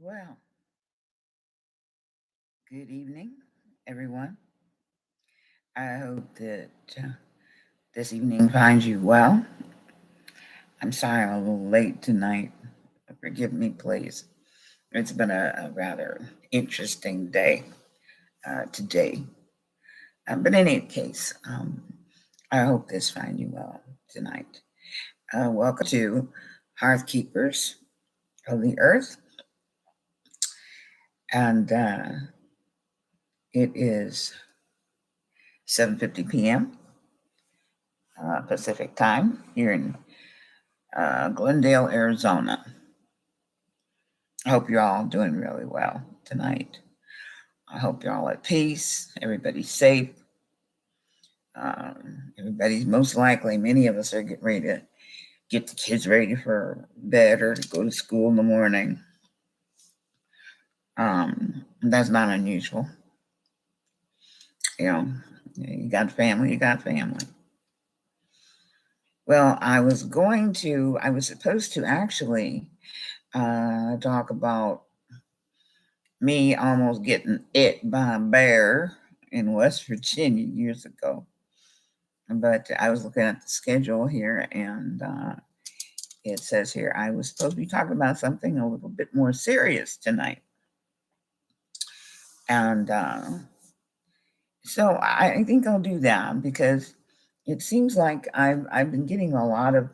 Well, good evening, everyone. I hope that this evening finds you well. I'm sorry I'm a little late tonight. Forgive me, please. It's been a rather interesting day today. But in any case, I hope this finds you well tonight. Welcome to Hearthkeepers of the Earth. And it is 7:50 p.m. Pacific time here in Glendale, Arizona. I hope you're all doing really well tonight. I hope you're all at peace. Everybody's safe. Everybody's most likely, many of us are getting ready to get the kids ready for bed or to go to school in the morning. That's not unusual. You know, you got family, you got family. Well, I was supposed to actually talk about me almost getting it by a bear in West Virginia years ago. But I was looking at the schedule here, and it says here I was supposed to be talking about something a little bit more serious tonight. And so I think I'll do that because it seems like I've been getting a lot of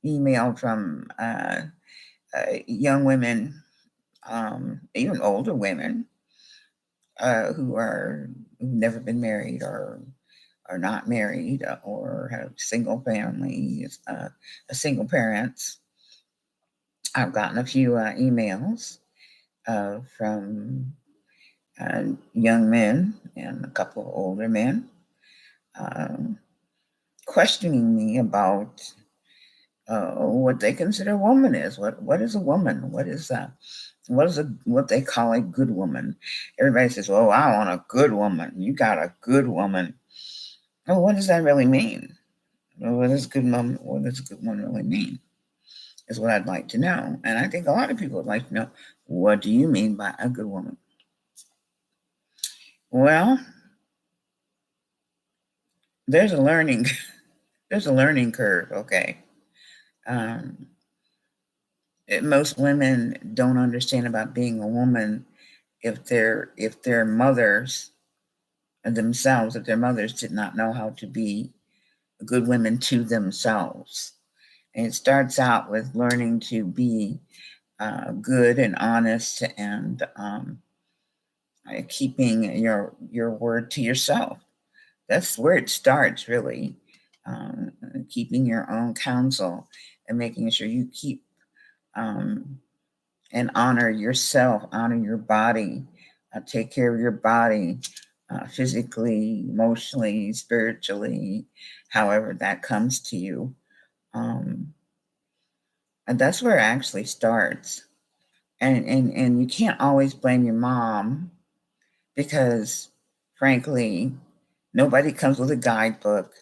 email from young women, even older women who've never been married or are not married or have single families, single parents. I've gotten a few emails from young men and a couple of older men um, questioning me about what they consider a woman is. What is a woman? What they call a good woman? Everybody says, "Oh, I want a good woman." You got a good woman. Oh, what does that really mean? What does good woman? What does a good woman really mean? Is what I'd like to know. And I think a lot of people would like to know, what do you mean by a good woman? Well, there's a learning there's a learning curve, okay? Um, Most women don't understand about being a woman if their mothers themselves, if their mothers did not know how to be good women to themselves. And it starts out with learning to be good and honest and keeping your word to yourself. That's where it starts, really. Um, Keeping your own counsel and making sure you keep um, and honor yourself, honor your body, take care of your body physically, emotionally, spiritually, however that comes to you. Um, and that's where it actually starts. And you can't always blame your mom because, frankly, nobody comes with a guidebook,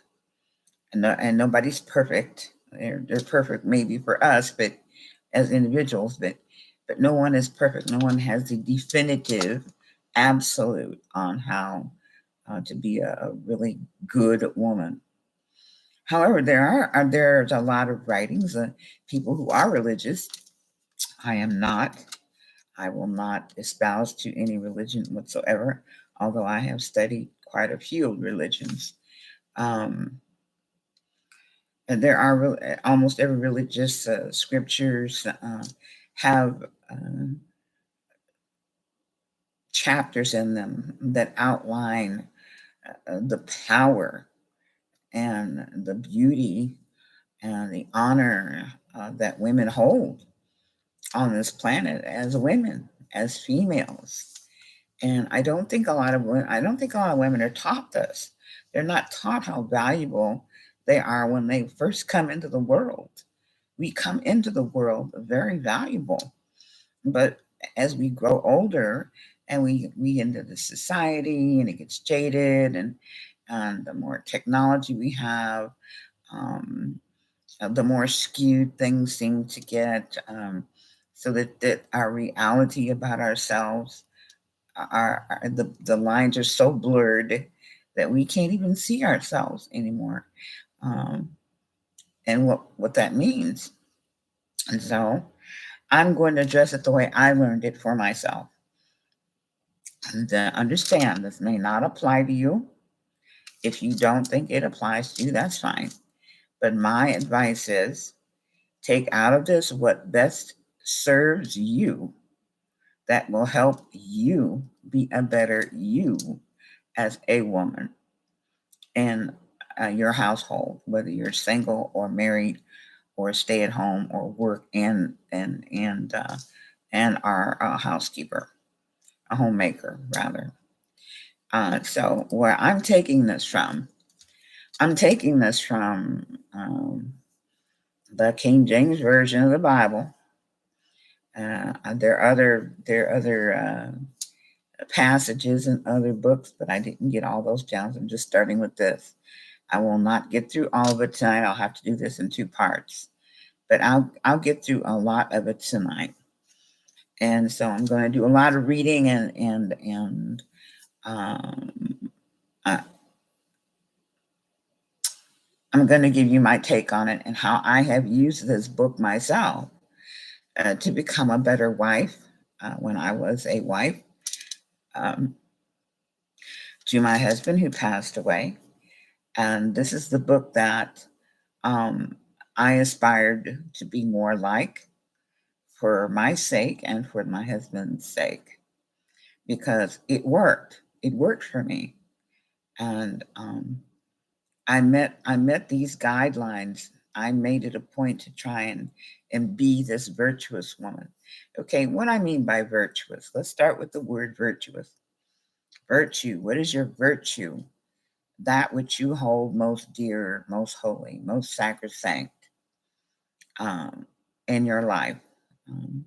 and nobody's perfect. They're perfect maybe for us, but as individuals, but no one is perfect. No one has the definitive, absolute on how to be a really good woman. However, there's a lot of writings, people who are religious. I am not. I will not espouse to any religion whatsoever, although I have studied quite a few religions. Um, and there are almost every religious scriptures have chapters in them that outline the power and the beauty and the honor that women hold on this planet as women, as females. And I don't think a lot of women are taught this. They're not taught how valuable they are when they first come into the world. We come into the world very valuable, but as we grow older and we get into the society and it gets jaded and the more technology we have, um, the more skewed things seem to get. so that our reality about ourselves, the lines are so blurred that we can't even see ourselves anymore, um, and what that means. And so I'm going to address it the way I learned it for myself. And understand this may not apply to you. If you don't think it applies to you, that's fine. But my advice is take out of this what best serves you, that will help you be a better you as a woman in your household, whether you're single or married or stay at home or work and are a housekeeper, a homemaker rather. So where I'm taking this from the King James version of the Bible. There are other passages in other books, but I didn't get all those down. So I'm just starting with this. I will not get through all of it tonight. I'll have to do this in 2 parts, but I'll get through a lot of it tonight. And so I'm going to do a lot of reading and um, uh, I'm going to give you my take on it and how I have used this book myself to become a better wife when I was a wife um, to my husband who passed away. And this is the book that um, I aspired to be more like for my sake and for my husband's sake, because it worked. It worked for me. And I met these guidelines. I made it a point to try and be this virtuous woman. Okay, what I mean by virtuous, let's start with the word virtuous. Virtue, what is your virtue? That which you hold most dear, most holy, most sacrosanct um, in your life. Um,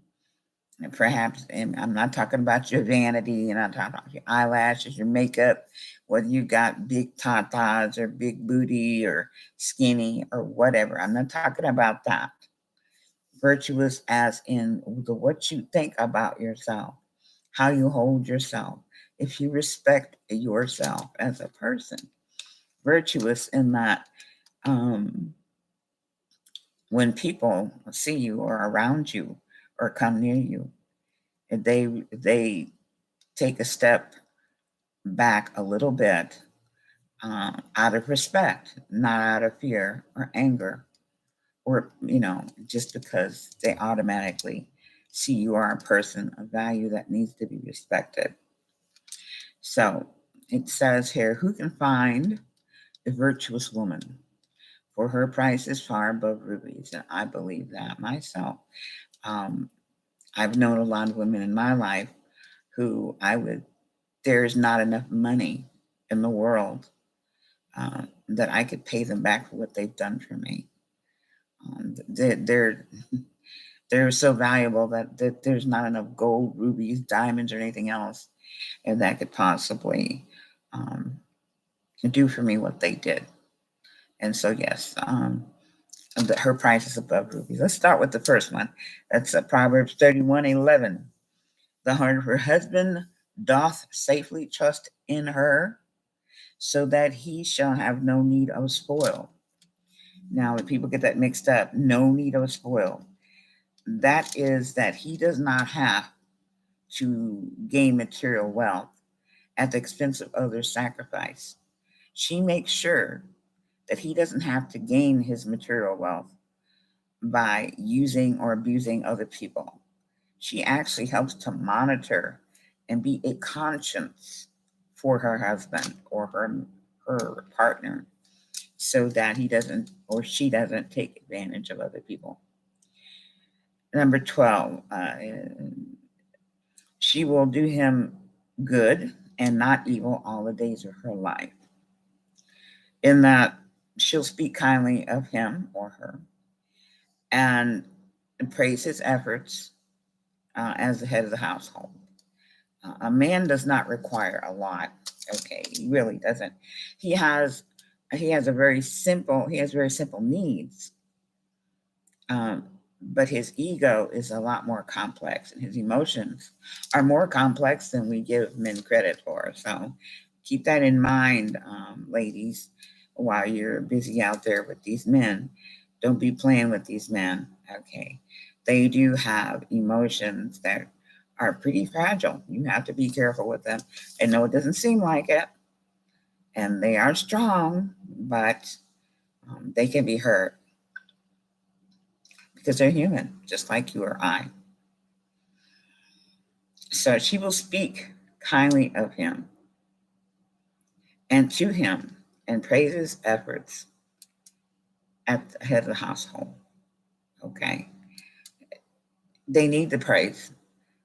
and perhaps, and I'm not talking about your vanity, and I'm talking about your eyelashes, your makeup, whether you got big tatas or big booty or skinny or whatever. I'm not talking about that. Virtuous as in what you think about yourself, how you hold yourself, if you respect yourself as a person. Virtuous in that um, when people see you or around you or come near you, they take a step back a little bit out of respect, not out of fear or anger, or just because they automatically see you are a person of value that needs to be respected. So it says here, who can find a virtuous woman? For her price is far above rubies, and I believe that myself. Um, I've known a lot of women in my life who there's not enough money in the world that I could pay them back for what they've done for me. They're they're so valuable that there's not enough gold, rubies, diamonds, or anything else and that could possibly um, do for me what they did. And so, yes, her price is above rubies. Let's start with the first one. That's Proverbs 31:11. The heart of her husband doth safely trust in her, so that he shall have no need of spoil. Now, when people get that mixed up, no need of spoil, that is that he does not have to gain material wealth at the expense of others' sacrifice. She makes sure that he doesn't have to gain his material wealth by using or abusing other people. She actually helps to monitor and be a conscience for her husband or her partner so that he doesn't or she doesn't take advantage of other people. Number 12, she will do him good and not evil all the days of her life. In that she'll speak kindly of him or her and praise his efforts as the head of the household. A man does not require a lot. Okay, he really doesn't. He has he has very simple needs, um, but his ego is a lot more complex, and his emotions are more complex than we give men credit for. So keep that in mind, ladies, while you're busy out there with these men. Don't be playing with these men. Okay. They do have emotions that are pretty fragile. You have to be careful with them. I know it doesn't seem like it, and they are strong, but they can be hurt because they're human, just like you or I. So she will speak kindly of him and to him and praise his efforts at the head of the household. Okay. They need the praise.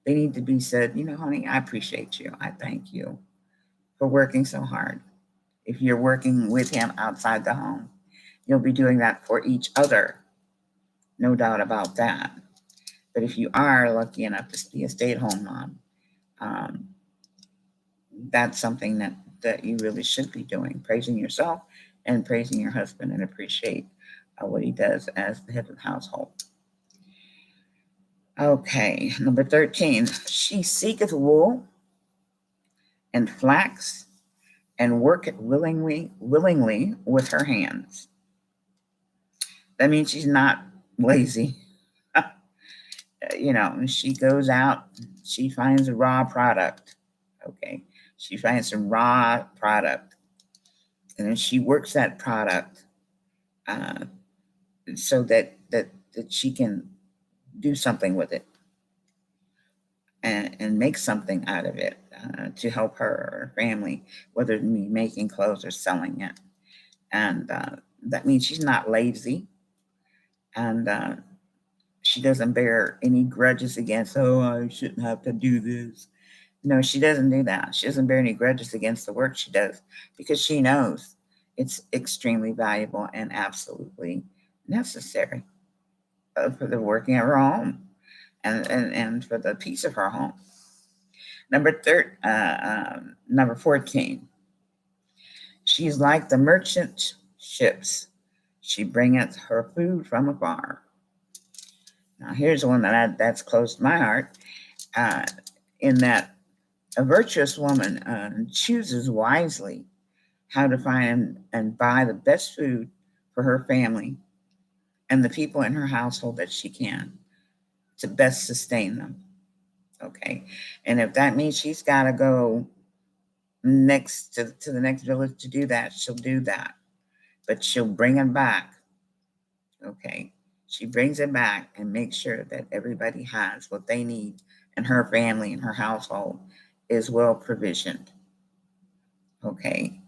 They need to be said, honey, I appreciate you. I thank you for working so hard. If you're working with him outside the home, you'll be doing that for each other. No doubt about that. But if you are lucky enough to be a stay-at-home mom, um, that's something that you really should be doing, praising yourself and praising your husband, and appreciate what he does as the head of the household. Okay, number 13. She seeketh wool and flax and worketh willingly with her hands. That means she's not lazy. She goes out, she finds a raw product. Okay, she finds some raw product, and then she works that product uh, so that she can do something with it, and make something out of it, to help her or her family, whether it be making clothes or selling it. And that means she's not lazy, and she doesn't bear any grudges against, oh, I shouldn't have to do this. No, she doesn't do that. She doesn't bear any grudges against the work she does, because she knows it's extremely valuable and absolutely necessary for the working of her home, and for the peace of her home. Number 14. She is like the merchant ships. She bringeth her food from afar. Now, here's one that's close to my heart, uh, in that a virtuous woman chooses wisely how to find and buy the best food for her family and the people in her household that she can, to best sustain them. Okay. And if that means she's got to go next to the next village to do that, she'll do that. But she'll bring it back. Okay. She brings it back and makes sure that everybody has what they need, and her family and her household is well provisioned. Okay.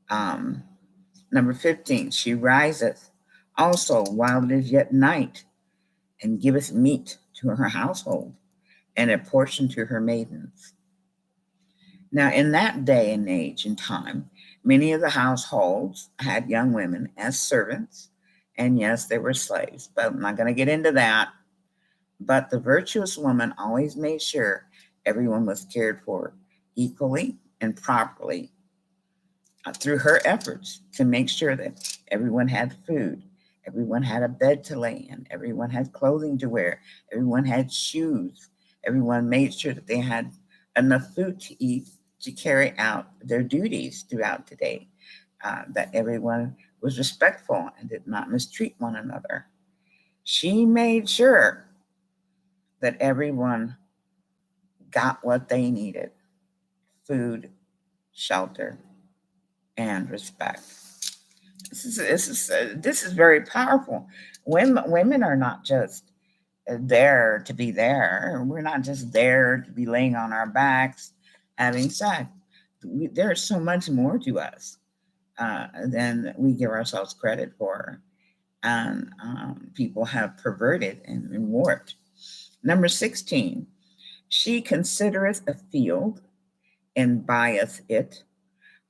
Number 15. She riseth also while it is yet night, and giveth meat to her household, and a portion to her maidens. Now, in that day and age and time, many of the households had young women as servants, and yes, they were slaves, but I'm not going to get into that. But the virtuous woman always made sure everyone was cared for equally and properly, through her efforts to make sure that everyone had food, everyone had a bed to lay in, everyone had clothing to wear, everyone had shoes, everyone made sure that they had enough food to eat to carry out their duties throughout the day, that everyone was respectful and did not mistreat one another. She made sure that everyone got what they needed: food, shelter, and respect. This is very powerful. Women are not just there to be there. We're not just there to be laying on our backs having sex. There's so much more to us than we give ourselves credit for, and people have perverted and warped. Number 16. She considereth a field and buyeth it.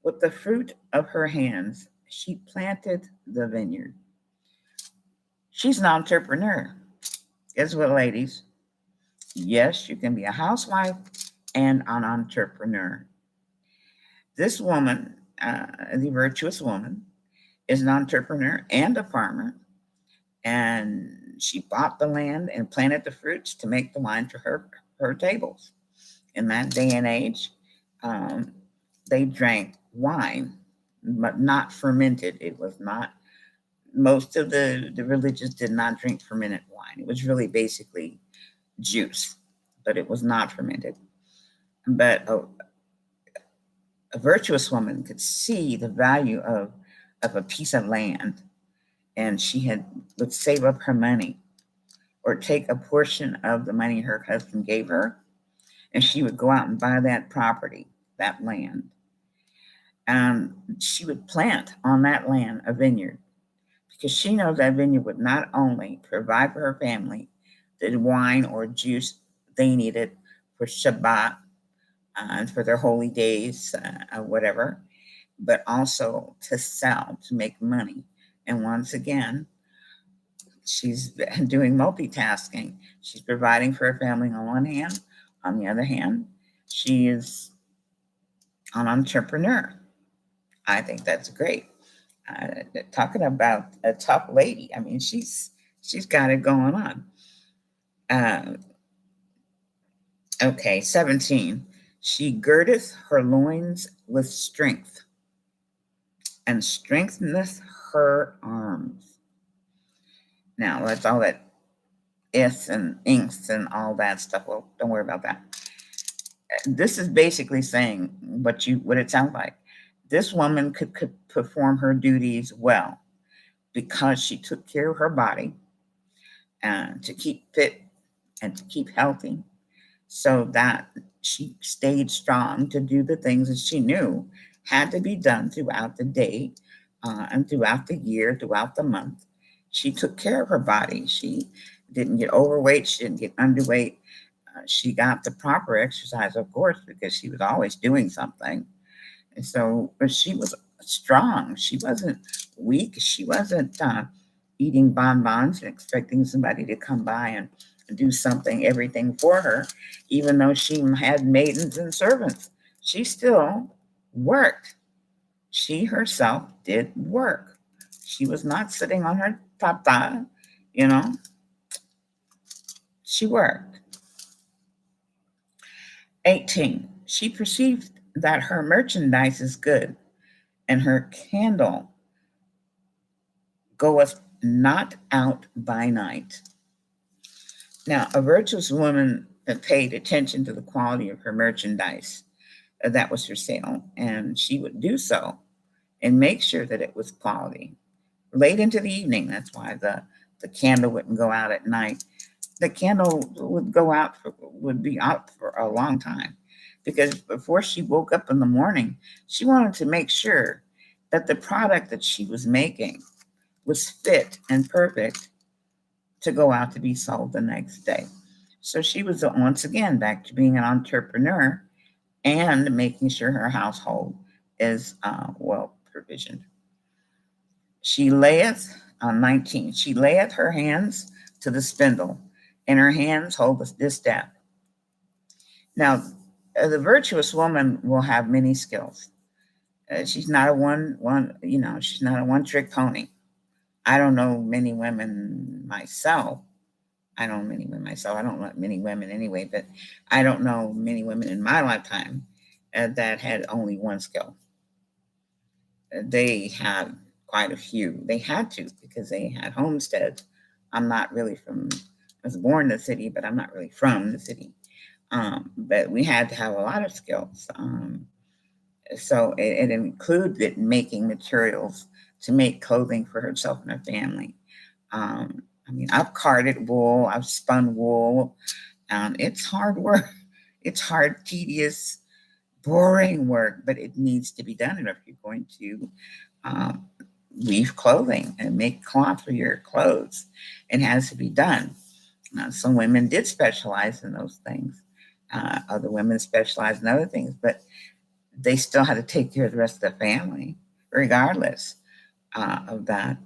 With the fruit of her hands, she planted the vineyard. She's an entrepreneur. Guess what, ladies? Yes, you can be a housewife and an entrepreneur. This woman, the virtuous woman, is an entrepreneur and a farmer, and She bought the land and planted the fruits to make the wine for her tables. In that day and age, um, they drank wine, but not fermented. It was not, most of the religions did not drink fermented wine. It was really basically juice, but it was not fermented. But a virtuous woman could see the value of a piece of land, and would save up her money or take a portion of the money her husband gave her, and she would go out and buy that property, that land. And she would plant on that land a vineyard, because she knows that vineyard would not only provide for her family the wine or juice they needed for Shabbat and for their holy days, or whatever, but also to sell, to make money. And once again, she's doing multitasking. She's providing for her family on one hand. On the other hand, she is an entrepreneur. I think that's great. Talking about a tough lady. I mean, she's got it going on. Okay, 17. She girdeth her loins with strength and strengtheneth her arms. Now, that's all that ifs and inks and all that stuff. Well, don't worry about that. This is basically saying what it sounds like. This woman could perform her duties well because she took care of her body and to keep fit and to keep healthy, so that she stayed strong to do the things that she knew had to be done throughout the day and throughout the year, throughout the month. She took care of her body. She didn't get overweight. She didn't get underweight. She got the proper exercise, of course, because she was always doing something. And so, but she was strong. She wasn't weak. She wasn't eating bonbons and expecting somebody to come by and do everything for her, even though she had maidens and servants. She still worked. She herself did work. She was not sitting on her tata, you know. She worked. 18. She perceived that her merchandise is good, and her candle goeth not out by night. Now, a virtuous woman paid attention to the quality of her merchandise that was for sale, and she would do so and make sure that it was quality. Late into the evening, that's why the candle wouldn't go out at night. The candle would be out for a long time, because before she woke up in the morning, she wanted to make sure that the product that she was making was fit and perfect to go out to be sold the next day. So she was once again back to being an entrepreneur and making sure her household is well provisioned. She layeth, 19, she layeth her hands to the spindle, and her hands hold the distaff. Now, the virtuous woman will have many skills. She's not she's not a one-trick pony. I don't know many women myself. I don't know many women anyway, but I don't know many women in my lifetime that had only one skill. They had quite a few. They had to, because they had homesteads. I was born in the city, but I'm not really from the city. But we had to have a lot of skills. So it included making materials to make clothing for herself and her family. I've carded wool, I've spun wool. It's hard work. It's hard, tedious, boring work, but it needs to be done if you're going to weave clothing and make cloth for your clothes. It has to be done. Some women did specialize in those things. Other women specialized in other things, but they still had to take care of the rest of the family, regardless of that.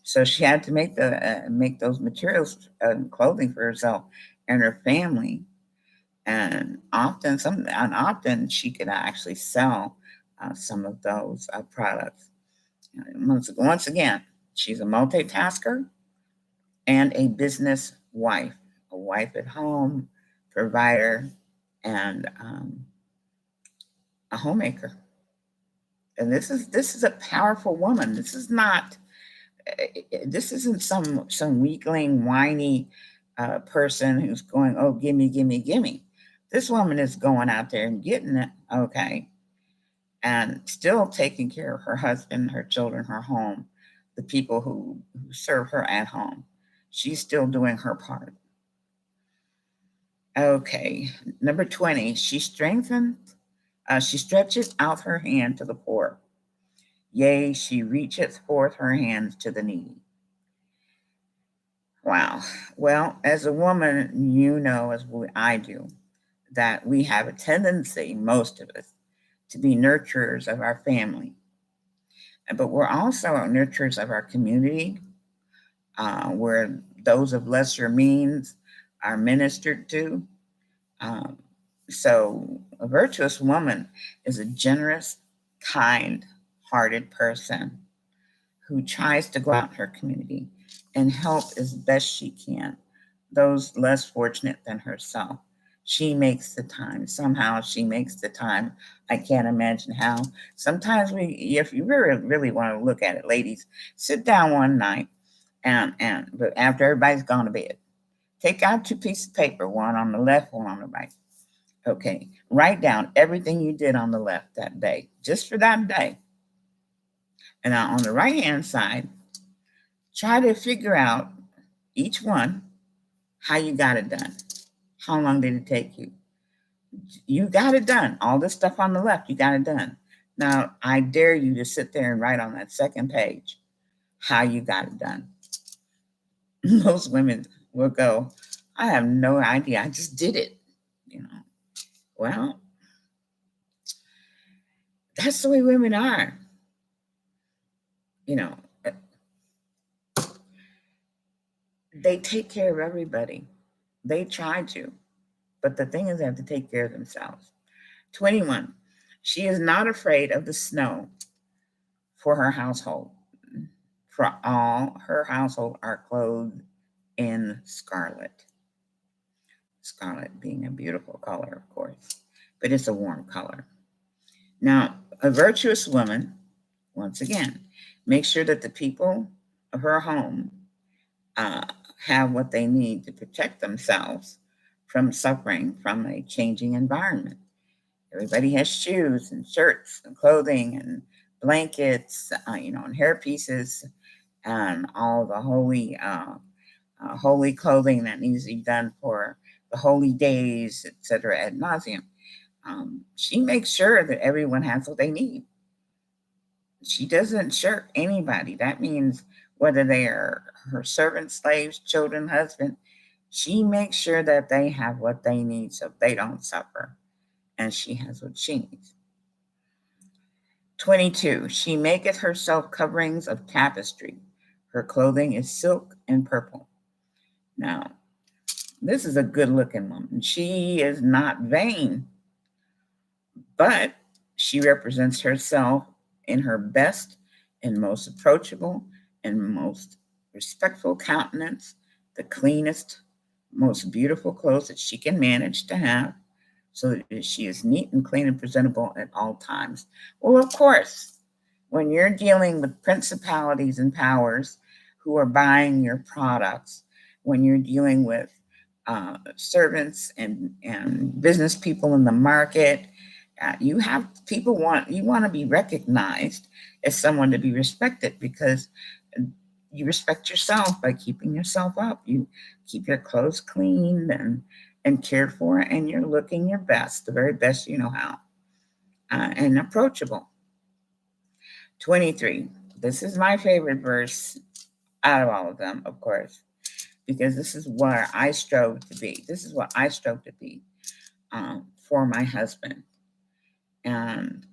So she had to make those materials, clothing for herself and her family, and often she could actually sell some of those products. Once again, she's a multitasker, and a business wife, a wife at home, provider, and a homemaker. And this is a powerful woman. This isn't some weakling, whiny person who's going, oh, gimme, gimme, gimme. This woman is going out there and getting it, okay, and still taking care of her husband, her children, her home, the people who serve her at home. She's still doing her part. Okay, number 20, she stretches out her hand to the poor. Yea, she reacheth forth her hands to the needy. Wow. Well, as a woman, you know, I do, that we have a tendency, most of us, to be nurturers of our family. But we're also nurturers of our community, where those of lesser means are ministered to. Um, so, a virtuous woman is a generous, kind hearted person who tries to go out in her community and help as best she can those less fortunate than herself. She makes the time. Somehow she makes the time. I can't imagine how. Sometimes if you really want to look at it, ladies, sit down one night but after everybody's gone to bed, take out two pieces of paper, one on the left, one on the right. Okay, write down everything you did on the left that day, just for that day. And on the right hand side, try to figure out each one how you got it done. How long did it take you? You got it done. All this stuff on the left, you got it done. Now, I dare you to sit there and write on that second page how you got it done. Most women will go, I have no idea. I just did it. You know, well, that's the way women are. You know, they take care of everybody. They try to. But the thing is, they have to take care of themselves. 21, she is not afraid of the snow for her household. For all her household are clothed in scarlet. Scarlet being a beautiful color, of course, but it's a warm color. Now, a virtuous woman, once again, makes sure that the people of her home have what they need to protect themselves from suffering from a changing environment. Everybody has shoes and shirts and clothing and blankets, and hair pieces and all the holy clothing that needs to be done for the holy days, etc. ad nauseum. She makes sure that everyone has what they need. She doesn't shirk anybody. That means whether they are her servants, slaves, children, husband, she makes sure that they have what they need so they don't suffer. And she has what she needs. 22, she maketh herself coverings of tapestry. Her clothing is silk and purple. Now, this is a good looking woman. She is not vain, but she represents herself in her best and most approachable and most respectful countenance, the cleanest, most beautiful clothes that she can manage to have, so that she is neat and clean and presentable at all times. Well, of course, when you're dealing with principalities and powers who are buying your products, when you're dealing with servants and business people in the market, you want to be recognized as someone to be respected, because you respect yourself by keeping yourself up. You keep your clothes clean and cared for, and you're looking your best, the very best you know how, and approachable. 23. This is my favorite verse out of all of them, of course, because this is where I strove to be. This is what I strove to be for my husband. And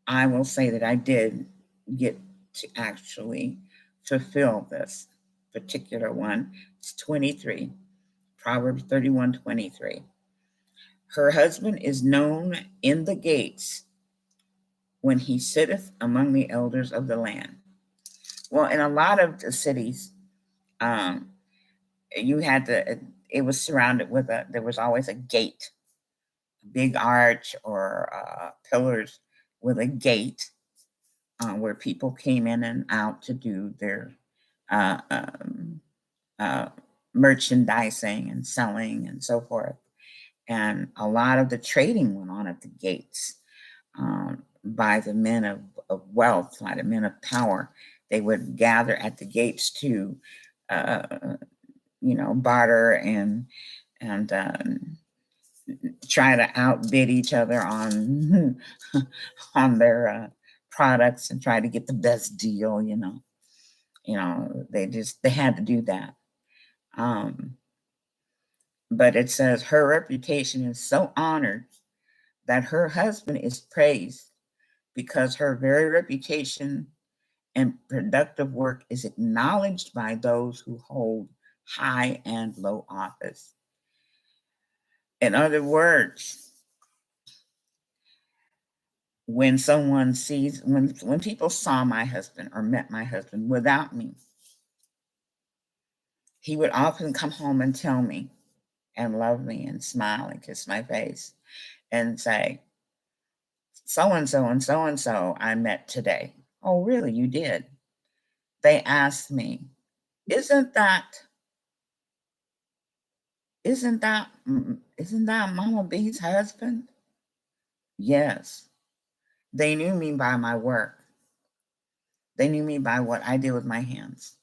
I will say that I did get to actually fulfill this particular one. It's 23. Proverbs 31:23. Her husband is known in the gates when he sitteth among the elders of the land. Well, in a lot of the cities, Um, you had to, it was surrounded with there was always a gate, a big arch or pillars with a gate where people came in and out to do their uh, um, uh, merchandising and selling and so forth. And a lot of the trading went on at the gates by the men of wealth, by the men of power. They would gather at the gates to, uh, barter and try to outbid each other on on their products and try to get the best deal. They had to do that. Um, but it says her reputation is so honored that her husband is praised because her very reputation and productive work is acknowledged by those who hold high and low office. In other words, when when people saw my husband or met my husband without me, he would often come home and tell me and love me and smile and kiss my face and say, so and so I met today. Oh, really? You did? They asked me, isn't that isn't that isn't that Mama B's husband? Yes. They knew me by my work. They knew me by what I did with my hands,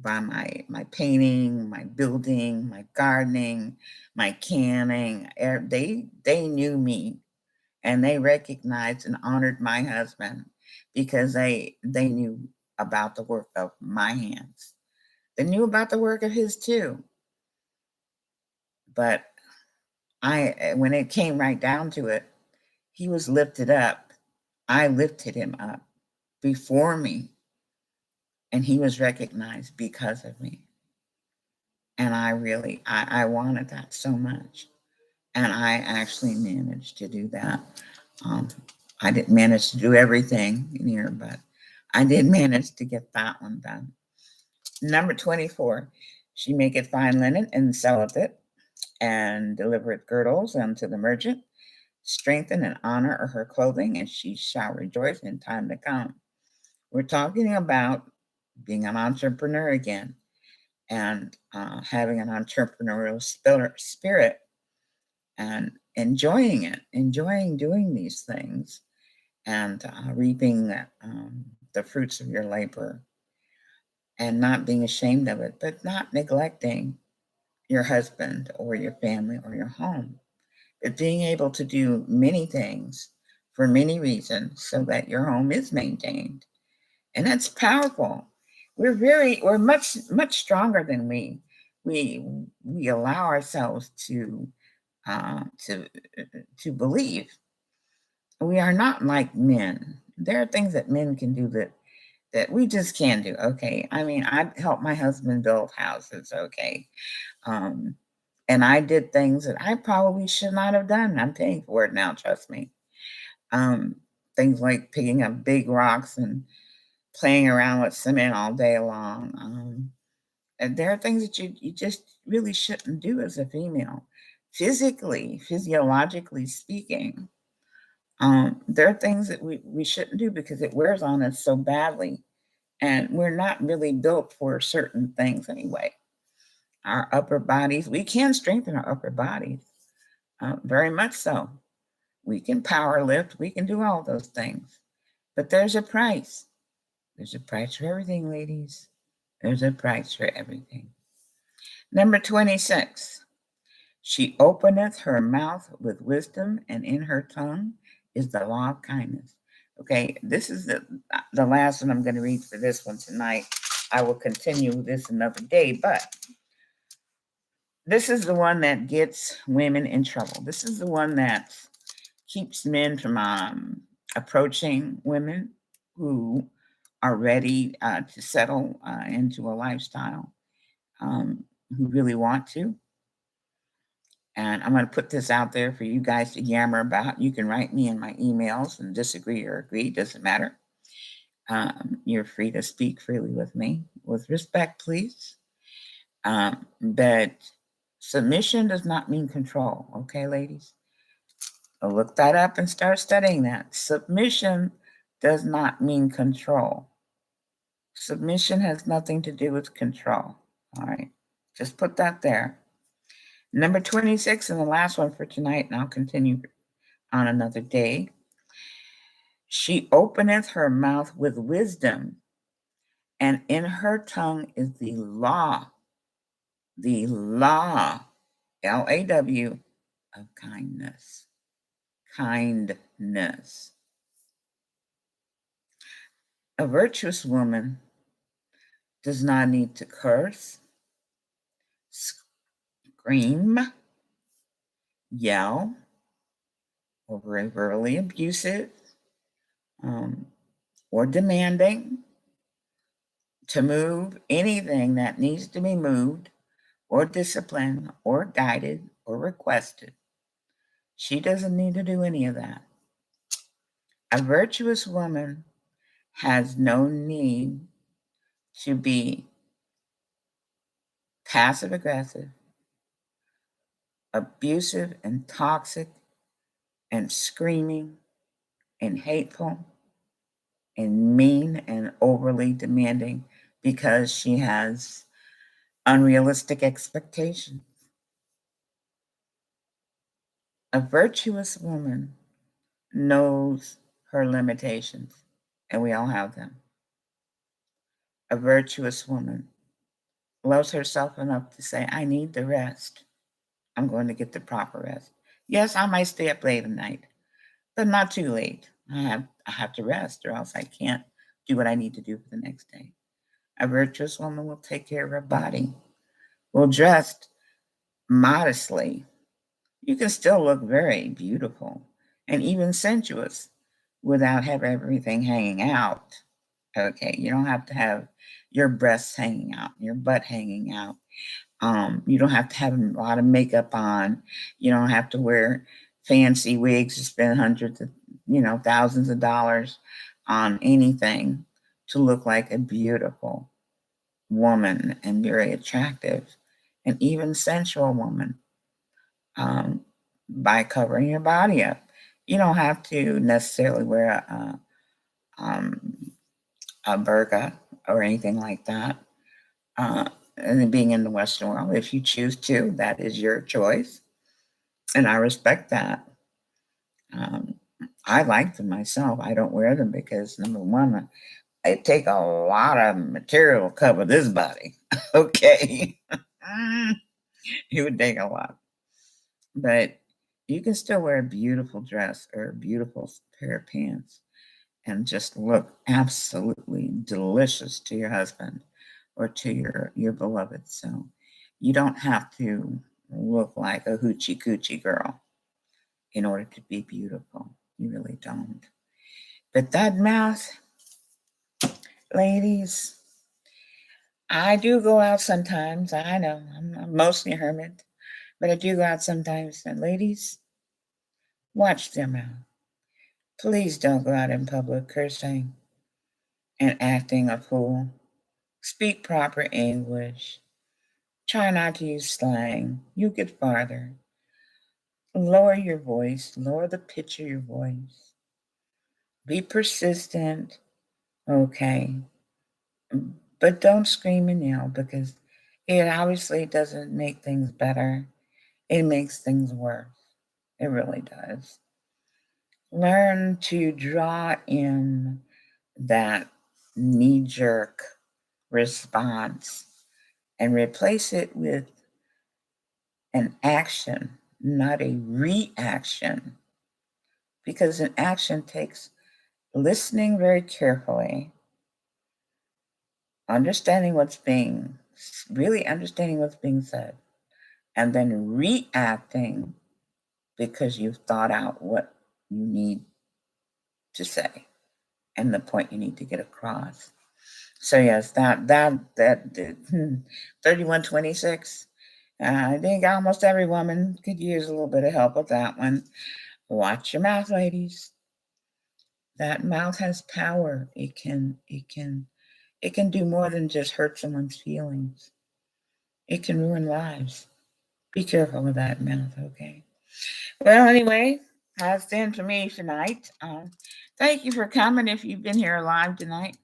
by my painting, my building, my gardening, my canning. They knew me, and they recognized and honored my husband because they knew about the work of my hands. They knew about the work of his too. But when it came right down to it, he was lifted up. I lifted him up before me, and he was recognized because of me. And I wanted that so much. And I actually managed to do that. Um, I didn't manage to do everything in here, but I did manage to get that one done. Number 24, she maketh fine linen and selleth it, and delivereth girdles unto the merchant. Strengthen and honor are her clothing, and she shall rejoice in time to come. We're talking about being an entrepreneur again and having an entrepreneurial spirit and enjoying it, enjoying doing these things and reaping the fruits of your labor and not being ashamed of it, but not neglecting your husband or your family or your home, but being able to do many things for many reasons so that your home is maintained. And that's powerful. We're much stronger than we we allow ourselves uh, to to believe. We are not like men. There are things that men can do that we just can't do. Okay, I mean, I helped my husband build houses. Okay, um, and I did things that I probably should not have done. I'm paying for it now. Trust me. Um, Things like picking up big rocks and playing around with cement all day long. And there are things that you just really shouldn't do as a female, physically, physiologically speaking. There are things that we shouldn't do because it wears on us so badly. And we're not really built for certain things anyway. Our upper bodies, we can strengthen our upper bodies, very much so. We can power lift, we can do all those things. But there's a price. There's a price for everything, ladies. There's a price for everything. Number 26. She openeth her mouth with wisdom, and in her tongue is the law of kindness. Okay, this is the last one I'm going to read for this one tonight. I will continue this another day, but this is the one that gets women in trouble. This is the one that keeps men from approaching women who are ready to settle into a lifestyle, who really want to. And I'm going to put this out there for you guys to yammer about. You can write me in my emails and disagree or agree, doesn't matter. You're free to speak freely with me. With respect, please. But submission does not mean control. Okay, ladies? I'll look that up and start studying that. Submission does not mean control. Submission has nothing to do with control. All right. Just put that there. Number 26, and the last one for tonight, and I'll continue on another day. She openeth her mouth with wisdom, and in her tongue is the law, Law, of kindness. Kindness. A virtuous woman does not need to curse, scream, yell, or verbally abusive, or demanding to move anything that needs to be moved, or disciplined, or guided, or requested. She doesn't need to do any of that. A virtuous woman has no need to be passive aggressive, abusive and toxic, and screaming and hateful and mean and overly demanding because she has unrealistic expectations. A virtuous woman knows her limitations, and we all have them. A virtuous woman loves herself enough to say, I need the rest. I'm going to get the proper rest. Yes, I might stay up late at night, but not too late. I have to rest, or else I can't do what I need to do for the next day. A virtuous woman will take care of her body, will dress modestly. You can still look very beautiful and even sensuous without having everything hanging out. Okay, you don't have to have your breasts hanging out, your butt hanging out. You don't have to have a lot of makeup on. You don't have to wear fancy wigs to spend hundreds of, thousands of dollars on anything to look like a beautiful woman and very attractive and even sensual woman, by covering your body up. You don't have to necessarily wear a burqa or anything like that. And being in the Western world, if you choose to, that is your choice. And I respect that. I like them myself. I don't wear them because, number one, it take a lot of material to cover this body. Okay. It would take a lot. But you can still wear a beautiful dress or a beautiful pair of pants and just look absolutely delicious to your husband or to your beloved. So you don't have to look like a hoochie coochie girl in order to be beautiful. You really don't. But that mouth, ladies, I do go out sometimes. I know I'm mostly a hermit, but I do go out sometimes. And ladies, watch their mouth. Please don't go out in public cursing and acting a fool. Speak proper English. Try not to use slang. You get farther. Lower your voice. Lower the pitch of your voice. Be persistent. Okay. But don't scream and yell because it obviously doesn't make things better. It makes things worse. It really does. Learn to draw in that knee jerk response and replace it with an action, not a reaction. Because an action takes listening very carefully, really understanding what's being said, and then reacting because you've thought out what you need to say and the point you need to get across. So yes, that 3126. I think almost every woman could use a little bit of help with that one. Watch your mouth, ladies. That mouth has power. It can do more than just hurt someone's feelings. It can ruin lives. Be careful with that mouth, okay? Well, anyway, that's the end for me tonight. Thank you for coming if you've been here live tonight.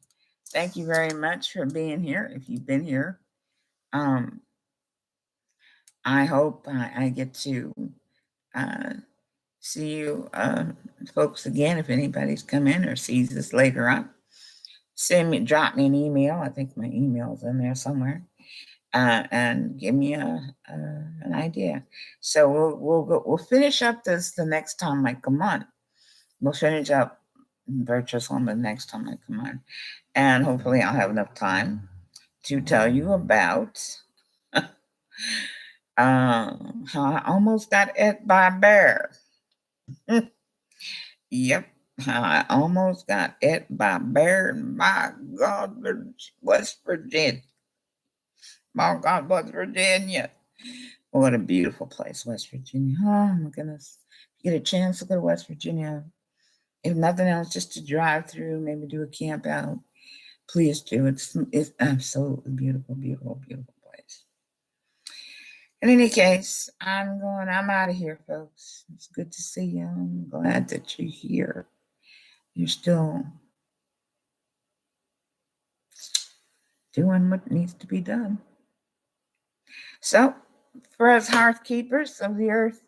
Thank you very much for being here if you've been here. Um, I hope I get to uh, see you folks again if anybody's come in or sees this later on. Drop me an email. I think my email's in there somewhere. And give me an idea. So we'll finish up this the next time I come on. We'll finish up Virtuous Woman the next time I come on, and hopefully I'll have enough time to tell you about how I almost got ate by a bear. Yep, how I almost got ate by a bear in my God, West Virginia. My God, West Virginia. What a beautiful place, West Virginia. Oh my goodness. If you get a chance to go to West Virginia, if nothing else, just to drive through, maybe do a camp out, please do. It's absolutely beautiful, beautiful, beautiful place. In any case, I'm out of here, folks. It's good to see you. I'm glad that you're here. You're still doing what needs to be done. So, for us hearth keepers of the earth,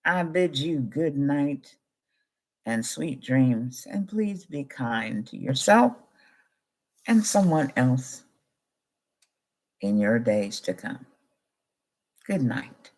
I bid you good night and sweet dreams, and please be kind to yourself and someone else in your days to come. Good night.